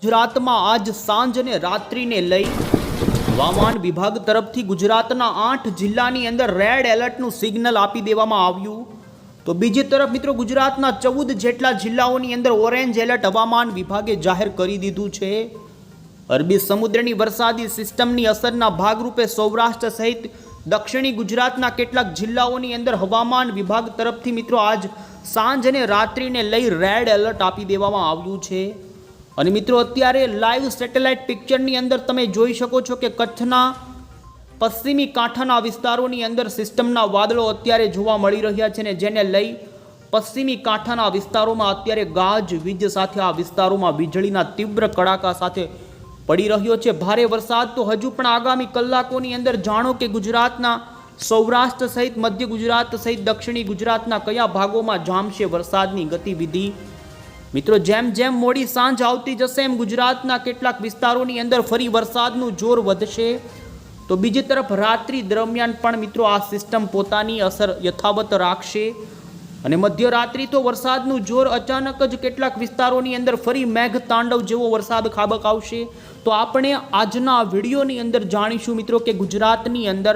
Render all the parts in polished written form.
ગુજરાતમાં આજ સાંજ અને રાત્રિને લઈ હવામાન વિભાગ તરફથી ગુજરાતના 8 જિલ્લાની અંદર રેડ એલર્ટનું સિગ્નલ આપી દેવામાં આવ્યું. તો બીજી તરફ મિત્રો ગુજરાતના 14 જેટલા જિલ્લાઓની અંદર ઓરેન્જ એલર્ટ હવામાન વિભાગે જાહેર કરી દીધું છે. અરબી સમુદ્રની વરસાદી સિસ્ટમની અસરના ભાગરૂપે સૌરાષ્ટ્ર સહિત દક્ષિણી ગુજરાતના કેટલાક જિલ્લાઓની અંદર હવામાન વિભાગ તરફથી મિત્રો આજ સાંજ અને રાત્રિને લઈ રેડ એલર્ટ આપી દેવામાં આવ્યું છે. અને મિત્રો અત્યારે લાઈવ સેટેલાઇટ પિક્ચરની અંદર તમે જોઈ શકો છો કે કચ્છના પશ્ચિમી કાંઠાના વિસ્તારોની અંદર સિસ્ટમના વાદળો અત્યારે જોવા મળી રહ્યા છે ને જેને લઈ પશ્ચિમી કાંઠાના વિસ્તારોમાં અત્યારે ગાજવીજ સાથે આ વિસ્તારોમાં વીજળીના તીવ્ર કડાકા સાથે પડી રહ્યો છે ભારે વરસાદ. તો હજુ પણ આગામી કલાકોની અંદર જાણો કે ગુજરાતના સૌરાષ્ટ્ર સહિત મધ્ય ગુજરાત સહિત દક્ષિણી ગુજરાતના કયા ભાગોમાં જામશે વરસાદની ગતિવિધિ. મિત્રો જેમ જેમ મોડી સાંજ આવતી જશે એમ ગુજરાતના કેટલાક વિસ્તારોની અંદર ફરી વરસાદનું જોર વધશે. તો બીજી તરફ રાત્રિ દરમિયાન પણ મિત્રો આ સિસ્ટમ પોતાની અસર યથાવત રાખશે અને મધ્યરાત્રિ તો વરસાદનું જોર અચાનક જ કેટલાક વિસ્તારોની અંદર ફરી મેઘ તાંડવ જેવો વરસાદ ખાબકાવશે. તો આપણે આજના વિડીયોની અંદર જાણીશું મિત્રો કે ગુજરાતની અંદર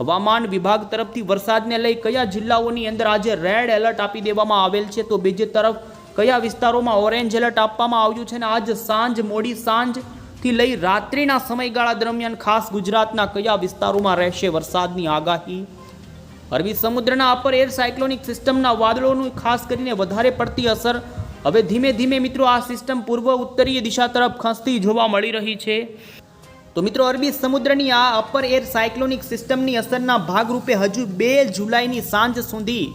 હવામાન વિભાગ તરફથી વરસાદને લઈ કયા જિલ્લાઓની અંદર આજે રેડ એલર્ટ આપી દેવામાં આવેલ છે, તો બીજી તરફ કયા વિસ્તારોમાં ઓરેન્જ એલર્ટ આપવામાં આવ્યું છે અને આજ સાંજ મોડી સાંજથી લઈ રાત્રિના સમયગાળા દરમિયાન ખાસ ગુજરાતના કયા વિસ્તારોમાં રહેશે વરસાદની આગાહી. અરબી સમુદ્રના અપર એર સાયક્લોનિક સિસ્ટમના વાદળોનું ખાસ કરીને વધારે પડતી અસર હવે ધીમે ધીમે મિત્રો આ સિસ્ટમ પૂર્વ ઉત્તરીય દિશા તરફ ખસતી જોવા મળી રહી છે. તો મિત્રો અરબી સમુદ્રની આ અપર એર સાયક્લોનિક સિસ્ટમની અસરના ભાગરૂપે હજુ 2 જુલાઈની સાંજ સુધી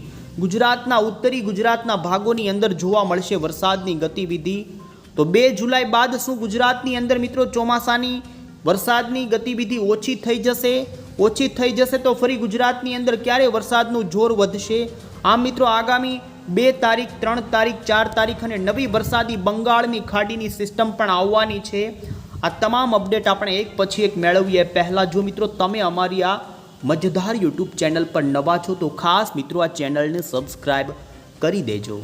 ગુજરાતના ઉત્તરી ગુજરાતના ભાગોની અંદર જોવા મળશે વરસાદની ગતિવિધિ. તો 2 જુલાઈ બાદ શું ગુજરાતની અંદર મિત્રો ચોમાસાની વરસાદની ગતિવિધિ ઓછી થઈ જશે તો ફરી ગુજરાતની અંદર ક્યારે વરસાદનું જોર વધશે. આમ મિત્રો આગામી 2 તારીખ 3 તારીખ 4 તારીખ અને નવી વરસાદી બંગાળની ખાડીની સિસ્ટમ પણ આવવાની છે. આ તમામ અપડેટ આપણે એક પછી એક મેળવીએ. પહેલાં જો મિત્રો તમે અમારી આ મજેદાર યુટ્યુબ ચેનલ પર નવા છો તો ખાસ મિત્રો આ ચેનલને સબસ્ક્રાઈબ કરી દેજો.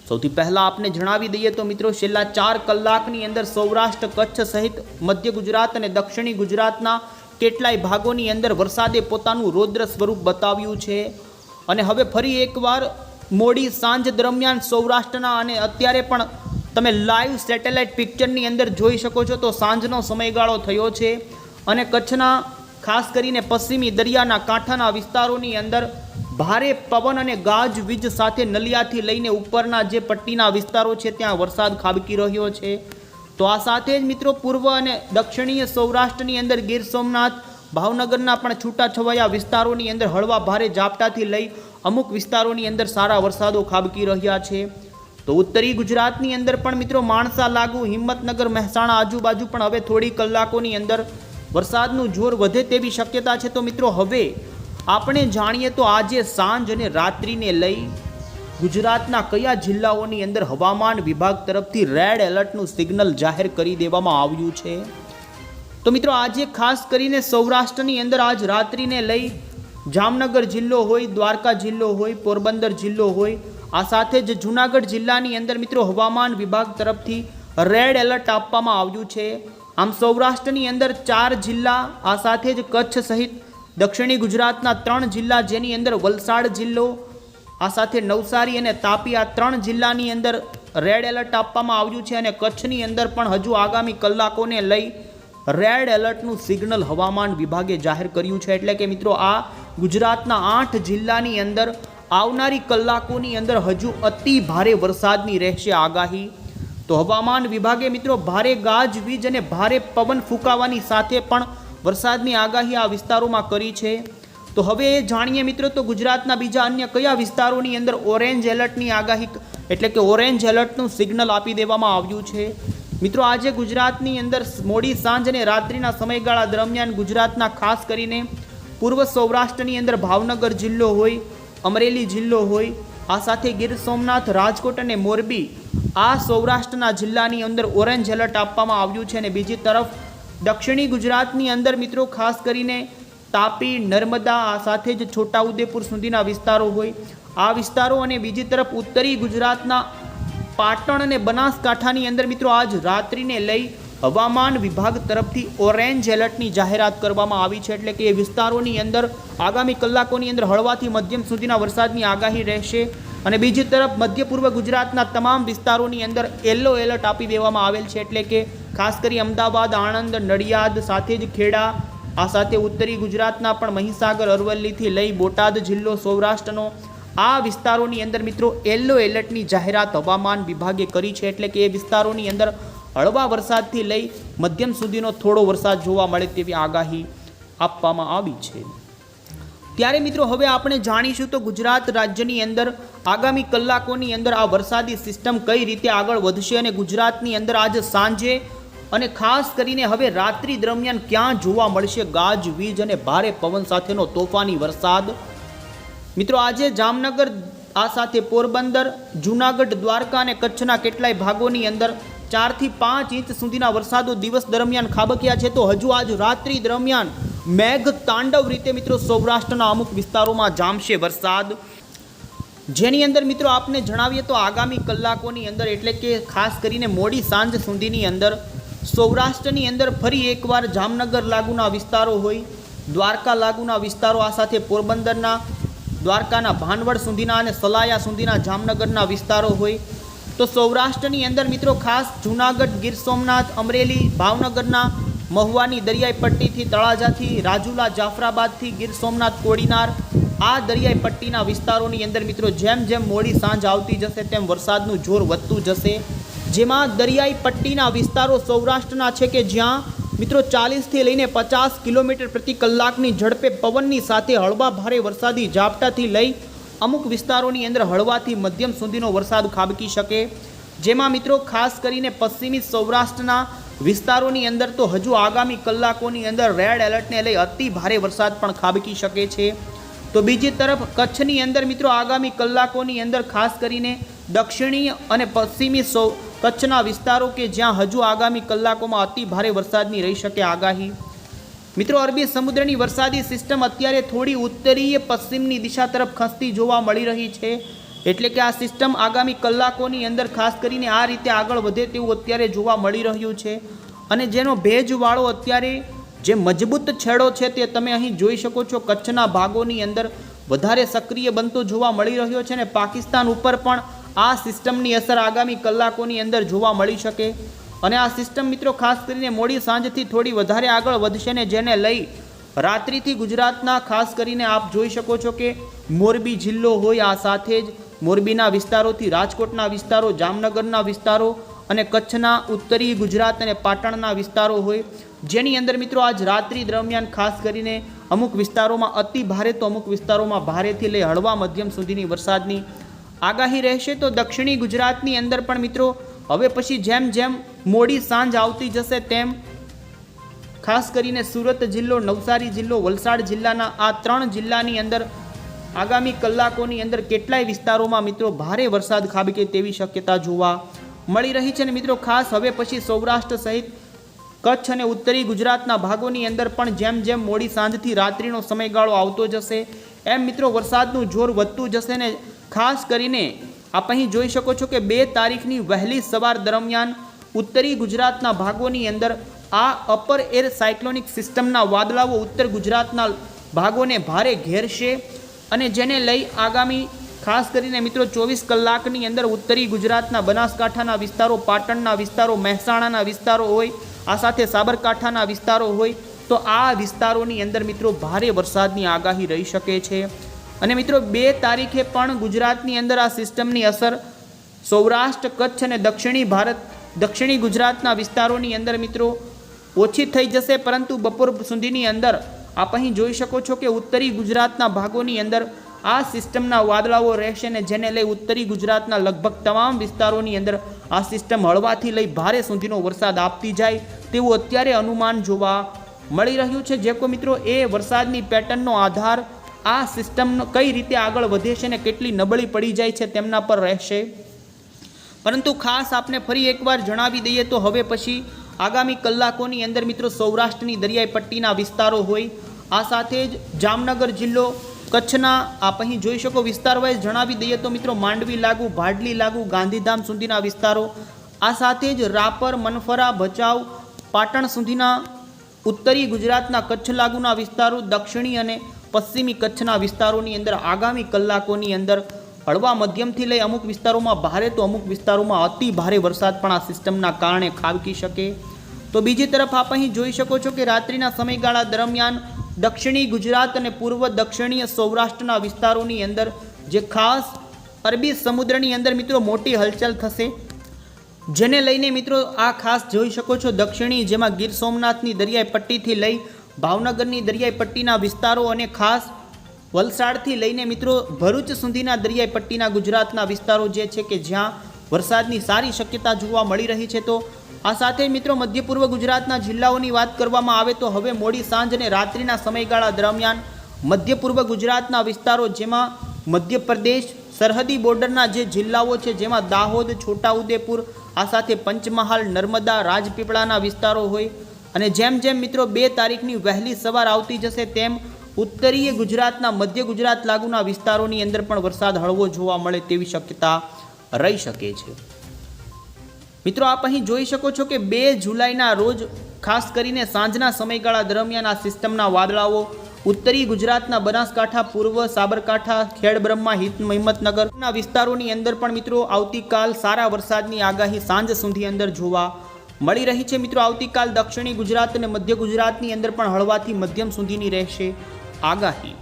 સૌથી પહેલાં આપને જણાવી દઈએ તો મિત્રો છેલ્લા 4 કલાકની અંદર સૌરાષ્ટ્ર કચ્છ સહિત મધ્ય ગુજરાત અને દક્ષિણી ગુજરાતના કેટલાય ભાગોની અંદર વરસાદે પોતાનું રૌદ્ર સ્વરૂપ બતાવ્યું છે. અને હવે ફરી એકવાર મોડી સાંજ દરમિયાન સૌરાષ્ટ્રના અને અત્યારે પણ તમે લાઈવ સેટેલાઇટ પિક્ચરની અંદર જોઈ શકો છો તો સાંજનો સમયગાળો થયો છે અને કચ્છના ખાસ કરીને પશ્ચિમી દરિયાના કાંઠાના વિસ્તારોની અંદર ભારે પવન અને ગાજવીજ સાથે નલિયાથી લઈને ઉપરના જે પટ્ટીના વિસ્તારો છે ત્યાં વરસાદ ખાબકી રહ્યો છે. તો આ સાથે જ મિત્રો પૂર્વ અને દક્ષિણીય સૌરાષ્ટ્રની અંદર ગીર સોમનાથ ભાવનગરના પણ છૂટાછવાયા વિસ્તારોની અંદર હળવા ભારે ઝાપટાથી લઈ અમુક વિસ્તારોની અંદર સારા વરસાદો ખાબકી રહ્યા છે. તો ઉત્તરી ગુજરાતની અંદર પણ મિત્રો માણસા લાગુ હિંમતનગર મહેસાણા આજુબાજુ પણ હવે થોડી કલાકોની અંદર વરસાદનું જોર વધે તેવી શક્યતા છે. તો મિત્રો હવે આપણે જાણીએ તો આજે સાંજ અને રાત્રિને લઈ ગુજરાતના કયા જિલ્લાઓની અંદર હવામાન વિભાગ તરફથી રેડ એલર્ટનું સિગ્નલ જાહેર કરી દેવામાં આવ્યું છે. તો મિત્રો આજે ખાસ કરીને સૌરાષ્ટ્રની અંદર આજ રાત્રિને લઈ જામનગર જિલ્લો હોય, દ્વારકા જિલ્લો હોય, પોરબંદર જિલ્લો હોય, આ સાથે જ જૂનાગઢ જિલ્લાની અંદર મિત્રો હવામાન વિભાગ તરફથી રેડ એલર્ટ આપવામાં આવ્યું છે. આમ સૌરાષ્ટ્રની અંદર 4 જિલ્લા, આ સાથે જ કચ્છ સહિત દક્ષિણી ગુજરાતના 3 જિલ્લા જેની અંદર વલસાડ જિલ્લો, આ સાથે નવસારી અને તાપી આ 3 જિલ્લાની અંદર રેડ એલર્ટ આપવામાં આવ્યું છે. અને કચ્છની અંદર પણ હજુ આગામી કલાકોને લઈ રેડ એલર્ટનું સિગ્નલ હવામાન વિભાગે જાહેર કર્યું છે. એટલે કે મિત્રો આ ગુજરાતના 8 જિલ્લાની અંદર આવનારી કલાકોની અંદર હજુ અતિ ભારે વરસાદની રહેશે આગાહી. તો હવામાન વિભાગે મિત્રો ભારે ગાજવીજ અને ભારે પવન ફૂંકાવાની સાથે પણ વરસાદની આગાહી આ વિસ્તારોમાં કરી છે. તો હવે એ જાણીએ મિત્રો તો ગુજરાતના બીજા અન્ય કયા વિસ્તારોની અંદર ઓરેન્જ એલર્ટની આગાહી એટલે કે ઓરેન્જ એલર્ટનું સિગ્નલ આપી દેવામાં આવ્યું છે. મિત્રો આજે ગુજરાતની અંદર મોડી સાંજ અને રાત્રિના સમયગાળા દરમિયાન ગુજરાતના ખાસ કરીને પૂર્વ સૌરાષ્ટ્રની અંદર ભાવનગર જિલ્લો હોય, અમરેલી જિલ્લો હોય, આ સાથે ગીર સોમનાથ, રાજકોટ અને મોરબી આ સૌરાષ્ટ્રના જિલ્લાની અંદર ઓરેન્જ એલર્ટ આપવામાં આવ્યું છે. અને બીજી તરફ દક્ષિણી ગુજરાતની અંદર મિત્રો ખાસ કરીને તાપી, નર્મદા, આ સાથે જ છોટાઉદેપુર સુધીના વિસ્તારો હોય આ વિસ્તારો અને બીજી તરફ ઉત્તરી ગુજરાતના પાટણ અને બનાસકાંઠાની અંદર મિત્રો આજ રાત્રિને લઈ હવામાન વિભાગ તરફથી ઓરેન્જ એલર્ટની જાહેરાત કરવામાં આવી છે। એટલે કે એ વિસ્તારોની અંદર આગામી કલાકોની અંદર હળવાથી મધ્યમ સુધીના વરસાદની આગાહી રહેશે। અને બીજી તરફ મધ્ય પૂર્વ ગુજરાતના તમામ વિસ્તારોની અંદર યલો એલર્ટ આપી દેવામાં આવેલ છે। એટલે કે ખાસ કરી અમદાવાદ, આણંદ, નડિયાદ સાથે જ ખેડા, આ સાથે ઉત્તરી ગુજરાતના પણ મહીસાગર, અરવલ્લીથી લઈ બોટાદ જિલ્લો, સૌરાષ્ટ્રનો આ વિસ્તારોની અંદર મિત્રો યલો એલર્ટની જાહેરાત હવામાન વિભાગે કરી છે। એટલે કે એ વિસ્તારોની અંદર હળવા વરસાદથી લઈ મધ્યમ સુધીનો થોડો વરસાદ જોવા મળે તેવી આગાહી આપવામાં આવી છે। ત્યારે મિત્રો હવે આપણે જાણીશું તો ગુજરાત રાજ્યની અંદર આગામી કલાકોની અંદર આ વરસાદી સિસ્ટમ કઈ રીતે આગળ વધશે અને ગુજરાતની અંદર આજે સાંજે અને ખાસ કરીને હવે રાત્રિ દરમિયાન ક્યાં જોવા મળશે ગાજવીજ અને ભારે પવન સાથેનો તોફાની વરસાદ। મિત્રો આજે જામનગર, આ સાથે પોરબંદર, જૂનાગઢ, દ્વારકા અને કચ્છના કેટલાય ભાગોની અંદર 4 થી 5 ઇંચ સુધીના વરસાદો દિવસ દરમિયાન ખાબક્યા છે। તો હજુ આજ રાત્રિ દરમિયાન મેઘ તાંડવ રીતે મિત્રો સૌરાષ્ટ્રના અમુક વિસ્તારોમાં જામશે વરસાદ, જેની અંદર મિત્રો આપને જણાવીએ તો આગામી કલાકોની અંદર એટલે કે ખાસ કરીને મોડી સાંજ સુધીની અંદર સૌરાષ્ટ્રની અંદર ફરી એકવાર જામનગર લાગુના વિસ્તારો હોય, દ્વારકા લાગુના વિસ્તારો, આ સાથે પોરબંદરના, દ્વારકાના ભાનવડ સુધીના અને સલાયા સુધીના જામનગરના વિસ્તારો હોય, તો સૌરાષ્ટ્રની અંદર મિત્રો ખાસ જૂનાગઢ, ગીર સોમનાથ, અમરેલી, ભાવનગરના મહુવાની દરિયાઈ પટ્ટીથી, તળાજાથી, રાજુલા, જાફરાબાદથી ગીર સોમનાથ, કોડીનાર, આ દરિયાઈ પટ્ટીના વિસ્તારોની અંદર મિત્રો જેમ જેમ મોડી સાંજ આવતી જશે તેમ વરસાદનું જોર વધતું જશે। જેમાં દરિયાઈ પટ્ટીના વિસ્તારો સૌરાષ્ટ્રના છે કે જ્યાં મિત્રો 40થી લઈને 50 કિલોમીટર પ્રતિ કલાકની ઝડપે પવનની સાથે હળવા ભારે વરસાદી ઝાપટાથી લઈ અમુક વિસ્તારોની અંદર હળવાથી મધ્યમ સુધીનો વરસાદ ખાબકી શકે। જેમાં મિત્રો ખાસ કરીને પશ્ચિમી સૌરાષ્ટ્રના વિસ્તારોની અંદર તો હજુ આગામી કલાકોની અંદર રેડ એલર્ટને લઈ અતિ ભારે વરસાદ પણ ખાબકી શકે છે। તો બીજી તરફ કચ્છની અંદર મિત્રો આગામી કલાકોની અંદર ખાસ કરીને દક્ષિણી અને પશ્ચિમી કચ્છના વિસ્તારો કે જ્યાં હજુ આગામી કલાકોમાં અતિ ભારે વરસાદની રહી શકે આગાહી। મિત્રો અરબી સમુદ્રની વરસાદી સિસ્ટમ અત્યારે થોડી ઉત્તરીય પશ્ચિમની દિશા તરફ ખસતી જોવા મળી રહી છે। એટલે કે આ સિસ્ટમ આગામી કલાકોની અંદર ખાસ કરીને આ રીતે આગળ વધે તેવું અત્યારે જોવા મળી રહ્યું છે। અને જેનો ભેજવાળો અત્યારે જે મજબૂત છેડો છે તે તમે અહીં જોઈ શકો છો, કચ્છના ભાગોની અંદર વધારે સક્રિય બનતો જોવા મળી રહ્યો છે અને પાકિસ્તાન ઉપર પણ આ સિસ્ટમની અસર આગામી કલાકોની અંદર જોવા મળી શકે। અને આ સિસ્ટમ મિત્રો ખાસ કરીને મોડી સાંજથી થોડી વધારે આગળ વધશે ને જેને લઈ રાત્રિથી ગુજરાતના ખાસ કરીને આપ જોઈ શકો છો કે મોરબી જિલ્લો હોય, આ સાથે જ મોરબીના વિસ્તારોથી રાજકોટના વિસ્તારો, જામનગરના વિસ્તારો અને કચ્છના ઉત્તરી ગુજરાત અને પાટણના વિસ્તારો હોય, જેની અંદર મિત્રો આજ રાત્રિ દરમિયાન ખાસ કરીને અમુક વિસ્તારોમાં અતિ ભારે તો અમુક વિસ્તારોમાં ભારેથી લઈ હળવા મધ્યમ સુધીની વરસાદની આગાહી રહેશે। તો દક્ષિણી ગુજરાતની અંદર પણ મિત્રો હવે પછી જેમ જેમ મોડી સાંજ આવતી જશે તેમ ખાસ કરીને સુરત જિલ્લો, નવસારી જિલ્લો, વલસાડ જિલ્લાના આ 3 જિલ્લાની અંદર આગામી કલાકોની અંદર કેટલાય વિસ્તારોમાં મિત્રો ભારે વરસાદ ખાબકે તેવી શક્યતા જોવા મળી રહી છે। અને મિત્રો ખાસ હવે પછી સૌરાષ્ટ્ર સહિત કચ્છ અને ઉત્તરી ગુજરાતના ભાગોની અંદર પણ જેમ જેમ મોડી સાંજથી રાત્રિનો સમયગાળો આવતો જશે એમ મિત્રો વરસાદનું જોર વધતું જશે ને ખાસ કરીને આપ અહીં જોઈ શકો છો કે 2 તારીખની વહેલી સવાર દરમિયાન ઉત્તરી ગુજરાતના ભાગોની અંદર આ અપર એર સાયક્લોનિક સિસ્ટમના વાદળાઓ ઉત્તર ગુજરાતના ભાગોને ભારે ઘેરશે અને જેને લઈ આગામી ખાસ કરીને મિત્રો 24 કલાકની અંદર ઉત્તરી ગુજરાતના બનાસકાંઠાના વિસ્તારો, પાટણના વિસ્તારો, મહેસાણાના વિસ્તારો હોય, આ સાથે સાબરકાંઠાના વિસ્તારો હોય, તો આ વિસ્તારોની અંદર મિત્રો ભારે વરસાદની આગાહી રહી શકે છે। અને મિત્રો 2 તારીખે પણ ગુજરાતની અંદર આ સિસ્ટમની અસર સૌરાષ્ટ્ર, કચ્છ અને દક્ષિણી ગુજરાતના વિસ્તારોની અંદર મિત્રો ઓછી થઈ જશે, પરંતુ બપોર સુધીની અંદર આપ અહીં જોઈ શકો છો કે ઉત્તરી ગુજરાતના ભાગોની અંદર આ સિસ્ટમના વાદળાઓ રહેશે ને જેને લઈ ઉત્તરી ગુજરાતના લગભગ તમામ વિસ્તારોની અંદર આ સિસ્ટમ હળવાથી લઈ ભારે સુધીનો વરસાદ આપતી જાય તેવું અત્યારે અનુમાન જોવા મળી રહ્યું છે। જે કોઈ મિત્રો એ વરસાદની પેટર્નનો આધાર આ સિસ્ટમ કઈ રીતે આગળ વધે છે ને કેટલી નબળી પડી જાય છે તેમના પર રહેશે। પરંતુ ખાસ આપને ફરી એકવાર જણાવી દઈએ તો હવે પછી આગામી કલાકોની અંદર મિત્રો સૌરાષ્ટ્રની દરિયાઈ પટ્ટીના વિસ્તારો હોય, આ સાથે જ જામનગર જિલ્લો, કચ્છના આપ અહીં જોઈ શકો વિસ્તાર વાઇઝ જણાવી દઈએ તો મિત્રો માંડવી લાગુ, ભાડલી લાગુ, ગાંધીધામ સુધીના વિસ્તારો, આ સાથે જ રાપર, મનફરા, ભચાઉ, પાટણ સુધીના ઉત્તરી ગુજરાતના કચ્છ લાગુના વિસ્તારો, દક્ષિણી અને પશ્ચિમી કચ્છના વિસ્તારોની અંદર આગામી કલાકોની અંદર હળવા મધ્યમથી લઈ અમુક વિસ્તારોમાં ભારે તો અમુક વિસ્તારોમાં અતિ ભારે વરસાદ પણ આ સિસ્ટમના કારણે ખાબકી શકે. તો બીજી તરફ આપ અહીં જોઈ શકો છો કે રાત્રિના સમયગાળા દરમિયાન દક્ષિણી ગુજરાત અને પૂર્વ દક્ષિણીય સૌરાષ્ટ્રના વિસ્તારોની અંદર જે ખાસ અરબી સમુદ્રની અંદર મિત્રો મોટી હલચલ થશે, જેને લઈને મિત્રો આ ખાસ જોઈ શકો છો દક્ષિણી, જેમાં ગીર સોમનાથની દરિયાઈ પટ્ટીથી લઈ ભાવનગરની દરિયાઈ પટ્ટીના વિસ્તારો અને ખાસ વલસાડથી લઈને મિત્રો ભરૂચ સુધીના દરિયાઈ પટ્ટીના ગુજરાતના વિસ્તારો જે છે કે જ્યાં વરસાદની સારી શક્યતા જોવા મળી રહી છે. તો આ સાથે મિત્રો મધ્ય પૂર્વ ગુજરાતના જિલ્લાઓની વાત કરવામાં આવે તો હવે મોડી સાંજ અને રાત્રિના સમયગાળા દરમિયાન મધ્ય પૂર્વ ગુજરાતના વિસ્તારો, જેમાં મધ્યપ્રદેશ સરહદી બોર્ડરના જે જિલ્લાઓ છે, જેમાં દાહોદ, છોટાઉદેપુર, આ સાથે પંચમહાલ, નર્મદા, રાજપીપળાના વિસ્તારો હોય, અને જેમ જેમ મિત્રો 2 તારીખની વહેલી સવાર આવતી જશે તેમ ઉત્તરીય ગુજરાતના મધ્ય ગુજરાત લાગુના વિસ્તારોની અંદર પણ વરસાદ હળવો જોવા મળે તેવી શક્યતા રહી શકે છે. મિત્રો આપ અહીં જોઈ શકો છો કે 2 જુલાઈના રોજ ખાસ કરીને સાંજના સમયગાળા દરમિયાન આ સિસ્ટમના વાદળાઓ ઉત્તરી ગુજરાતના બનાસકાંઠા, પૂર્વ સાબરકાંઠા, ખેડબ્રહ્મા, હિંમતનગરના વિસ્તારોની અંદર પણ મિત્રો આવતીકાલ સારા વરસાદની આગાહી સાંજ સુધી અંદર જોવા મળી રહી છે. મિત્રો આવતીકાલ દક્ષિણી ગુજરાત અને મધ્ય ગુજરાતની અંદર પણ હળવાથી મધ્યમ સુધીની રહેશે આગાહી.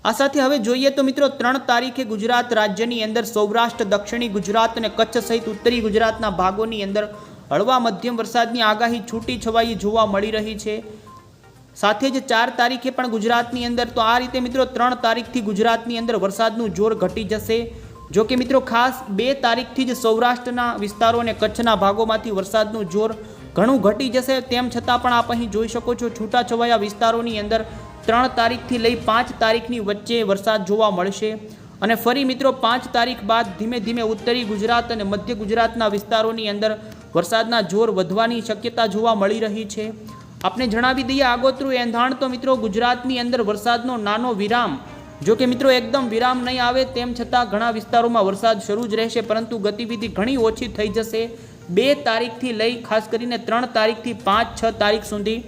આ સાથે હવે જોઈએ તો મિત્રો 3 તારીખે ગુજરાત રાજ્યની અંદર સૌરાષ્ટ્ર, દક્ષિણી ગુજરાત અને કચ્છ સહિત ઉત્તરી ગુજરાતના ભાગોની અંદર હળવા મધ્યમ વરસાદની આગાહી છૂટી છવાઈ જોવા મળી રહી છે. સાથે જ 4 તારીખે પણ ગુજરાતની અંદર, તો આ રીતે મિત્રો 3 તારીખથી ગુજરાતની અંદર વરસાદનું જોર ઘટી જશે. જો કે મિત્રો ખાસ 2 તારીખથી જ સૌરાષ્ટ્રના વિસ્તારો અને કચ્છના ભાગોમાંથી વરસાદનું જોર ઘણું ઘટી જશે. તેમ છતાં પણ આપ અહીં જોઈ શકો છો છૂટાછવાયા વિસ્તારોની અંદર 3 તારીખથી લઈ 5 તારીખની વચ્ચે વરસાદ જોવા મળશે, અને ફરી મિત્રો 5 તારીખ બાદ ધીમે ધીમે ઉત્તરી ગુજરાત અને મધ્ય ગુજરાતના વિસ્તારોની અંદર વરસાદના જોર વધવાની શક્યતા જોવા મળી રહી છે. આપણે જણાવી દઈએ આગોતરું એંધાણ તો મિત્રો ગુજરાતની અંદર વરસાદનો નાનો વિરામ, જો કે મિત્રો એકદમ વિરામ નહીં આવે તેમ છતાં ઘણા વિસ્તારોમાં વરસાદ શરૂ જ રહેશે, પરંતુ ગતિવિધિ ઘણી ઓછી થઈ જશે 2 તારીખથી લઈ ખાસ કરીને 3 તારીખથી 5-6 તારીખ સુધી.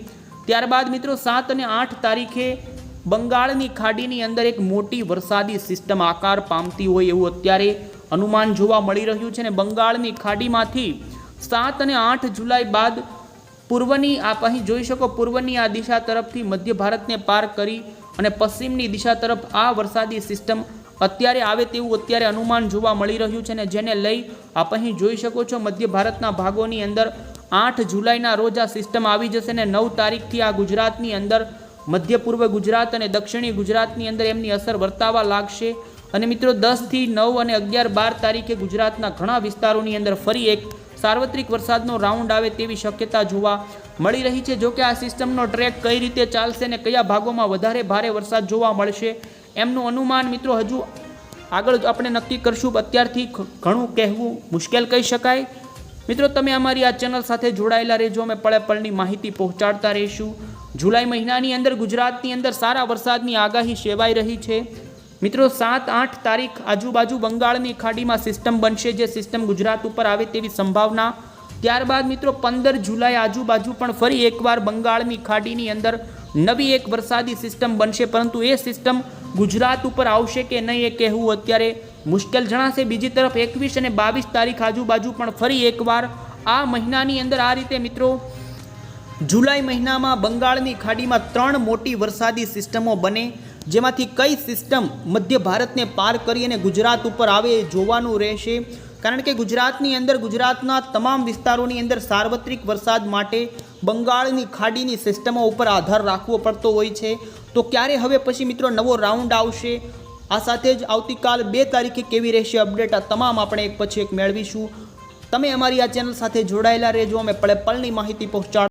ત્યારબાદ મિત્રો 7 અને 8 તારીખે બંગાળની ખાડીની અંદર એક મોટી વરસાદી સિસ્ટમ આકાર પામતી હોય એવું અત્યારે અનુમાન જોવા મળી રહ્યું છે, અને બંગાળની ખાડીમાંથી 7 અને 8 જુલાઈ બાદ પૂર્વની આપ અહીં જોઈ શકો પૂર્વની આ દિશા તરફથી મધ્ય ભારતને પાર કરી અને પશ્ચિમની દિશા તરફ આ વરસાદી સિસ્ટમ અત્યારે આવે તેવું અત્યારે અનુમાન જોવા મળી રહ્યું છે, અને જેને લઈ આપ અહીં જોઈ શકો છો મધ્ય ભારતના ભાગોની અંદર 8 જુલાઈના રોજ આ સિસ્ટમ આવી જશે, અને 9 તારીખથી આ ગુજરાતની અંદર મધ્ય પૂર્વ ગુજરાત અને દક્ષિણી ગુજરાતની અંદર એમની અસર વર્તાવા લાગશે. અને મિત્રો 10 થી 9 અને 11, 12 તારીખે ગુજરાતના ઘણા વિસ્તારોની અંદર ફરી એક સાર્વત્રિક વરસાદનો રાઉન્ડ આવે તેવી શક્યતા જોવા મળી રહી છે. જો કે આ સિસ્ટમનો ટ્રેક કઈ રીતે ચાલશે અને કયા ભાગોમાં વધારે ભારે વરસાદ જોવા મળશે એમનું અનુમાન મિત્રો હજુ આગળ આપણે નક્કી કરશું. અત્યારથી ઘણું કહેવું મુશ્કેલ કહી શકાય. મિત્રો તમે અમારી આ ચેનલ સાથે જોડાયેલા રહેજો, અમે પળે પળની માહિતી પહોંચાડતા રહીશું. જુલાઈ મહિનાની અંદર ગુજરાતની અંદર સારા વરસાદની આગાહી સેવાઈ રહી છે. મિત્રો 7-8 તારીખ આજુબાજુ બંગાળની ખાડીમાં સિસ્ટમ બનશે, જે સિસ્ટમ ગુજરાત ઉપર આવે તેવી સંભાવના. ત્યારબાદ મિત્રો 15 જુલાઈ આજુબાજુ પણ ફરી એકવાર બંગાળની ખાડીની અંદર નવી એક વરસાદી સિસ્ટમ બનશે, પરંતુ એ સિસ્ટમ ગુજરાત ઉપર આવશે કે નહીં એ કહેવું અત્યારે મુશ્કેલ જણાશે. બીજી તરફ 21 અને 22 તારીખ આજુબાજુ પણ ફરી એકવાર આ મહિનાની અંદર આ રીતે મિત્રો જુલાઈ મહિનામાં બંગાળની ખાડીમાં 3 મોટી વરસાદી સિસ્ટમો બને, જેમાંથી કઈ સિસ્ટમ મધ્ય ભારતને પાર કરી અને ગુજરાત ઉપર આવે એ જોવાનું રહેશે. કારણ કે ગુજરાતની અંદર ગુજરાતના તમામ વિસ્તારોની અંદર સાર્વત્રિક વરસાદ માટે બંગાળની ખાડીની સિસ્ટમો ઉપર આધાર રાખવો પડતો હોય છે. તો ક્યારે હવે પછી મિત્રો નવો રાઉન્ડ આવશે, આ સાથે જ આવતીકાલ 2 તારીખે કેવી રહેશે અપડેટ, આ તમામ આપણે એક પછી એક મેળવીશું. તમે અમારી આ ચેનલ સાથે જોડાયેલા રહેજો, અમે પળે પળની માહિતી પહોંચાડ